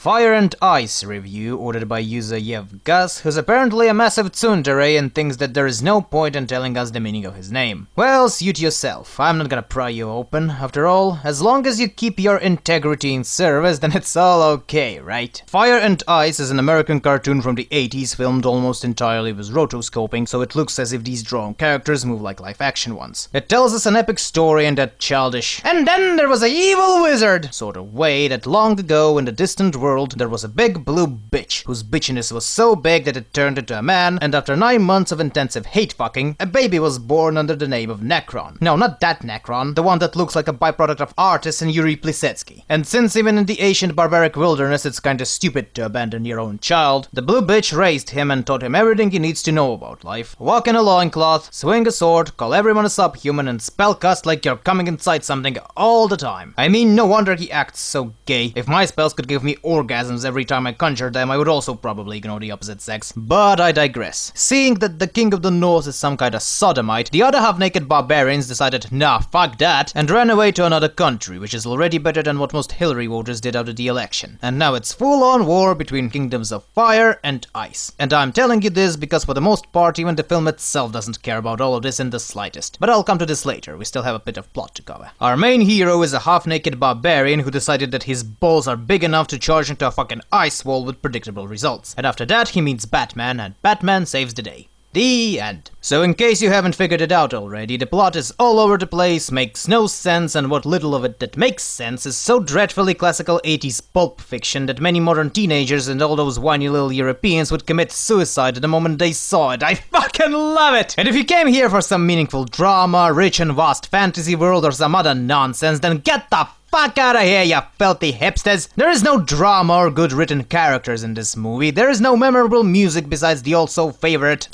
Fire and Ice review ordered by user Yevgas, who's apparently a massive tsundere and thinks that there is no point in telling us the meaning of his name. Well, suit yourself. I'm not gonna pry you open. After all, as long as you keep your integrity in service, then it's all okay, right? Fire and Ice is an American cartoon from the 80s filmed almost entirely with rotoscoping, so it looks as if these drawn characters move like live-action ones. It tells us an epic story in that childish "and then there was a evil wizard" sort of way that long ago in the distant world there was a big blue bitch whose bitchiness was so big that it turned into a man, and after 9 months of intensive hate fucking, a baby was born under the name of Necron. No, not that Necron, the one that looks like a byproduct of artists and Yuri Plisetsky. And since even in the ancient barbaric wilderness it's kinda stupid to abandon your own child, the blue bitch raised him and taught him everything he needs to know about life. Walk in a loincloth, swing a sword, call everyone a subhuman, and spellcast like you're coming inside something all the time. I mean, no wonder he acts so gay. If my spells could give me orgasms every time I conjure them, I would also probably ignore the opposite sex. But I digress. Seeing that the King of the North is some kind of sodomite, the other half-naked barbarians decided, nah, fuck that, and ran away to another country, which is already better than what most Hillary voters did after the election. And now it's full-on war between kingdoms of fire and ice. And I'm telling you this because for the most part, even the film itself doesn't care about all of this in the slightest. But I'll come to this later, we still have a bit of plot to cover. Our main hero is a half-naked barbarian who decided that his balls are big enough to charge into a fucking ice wall with predictable results. And after that, he meets Batman, and Batman saves the day. The end. So in case you haven't figured it out already, the plot is all over the place, makes no sense, and what little of it that makes sense is so dreadfully classical 80s pulp fiction that many modern teenagers and all those whiny little Europeans would commit suicide the moment they saw it. I fucking love it! And if you came here for some meaningful drama, rich and vast fantasy world, or some other nonsense, then get the fuck out of here, you filthy hipsters! There is no drama or good written characters in this movie. There is no memorable music besides the also favorite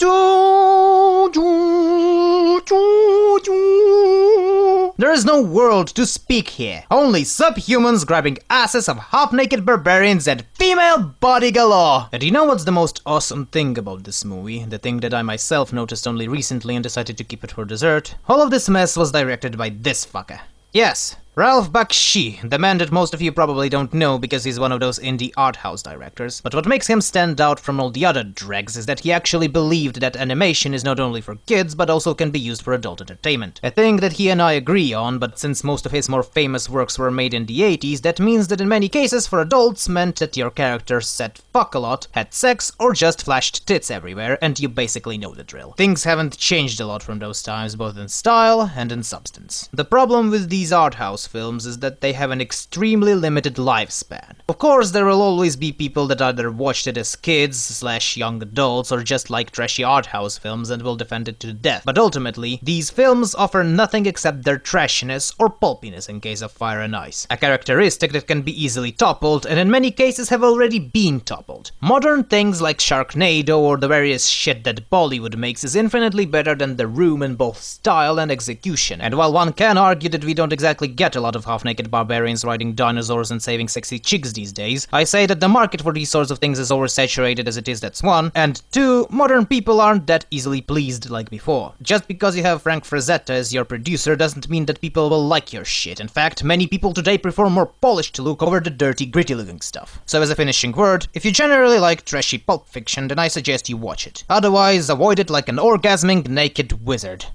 There is no world to speak here. Only subhumans grabbing asses of half-naked barbarians and female body galore. And you know what's the most awesome thing about this movie? The thing that I myself noticed only recently and decided to keep it for dessert? All of this mess was directed by this fucker. Yes, Ralph Bakshi, the man that most of you probably don't know because he's one of those indie art house directors. But what makes him stand out from all the other dregs is that he actually believed that animation is not only for kids but also can be used for adult entertainment. A thing that he and I agree on, but since most of his more famous works were made in the 80s, that means that in many cases for adults meant that your characters said fuck a lot, had sex, or just flashed tits everywhere, and you basically know the drill. Things haven't changed a lot from those times, both in style and in substance. The problem with these art house films is that they have an extremely limited lifespan. Of course, there will always be people that either watched it as kids/young adults or just like trashy art house films and will defend it to death. But ultimately, these films offer nothing except their trashiness or pulpiness in case of Fire and Ice. A characteristic that can be easily toppled and in many cases have already been toppled. Modern things like Sharknado or the various shit that Bollywood makes is infinitely better than The Room in both style and execution. And while one can argue that we don't exactly get a lot of half-naked barbarians riding dinosaurs and saving sexy chicks these days, I say that the market for these sorts of things is oversaturated as it is, that's one, and two, modern people aren't that easily pleased like before. Just because you have Frank Frazetta as your producer doesn't mean that people will like your shit. In fact, many people today prefer more polished look over the dirty, gritty-looking stuff. So as a finishing word, if you generally like trashy pulp fiction, then I suggest you watch it. Otherwise, avoid it like an orgasming naked wizard.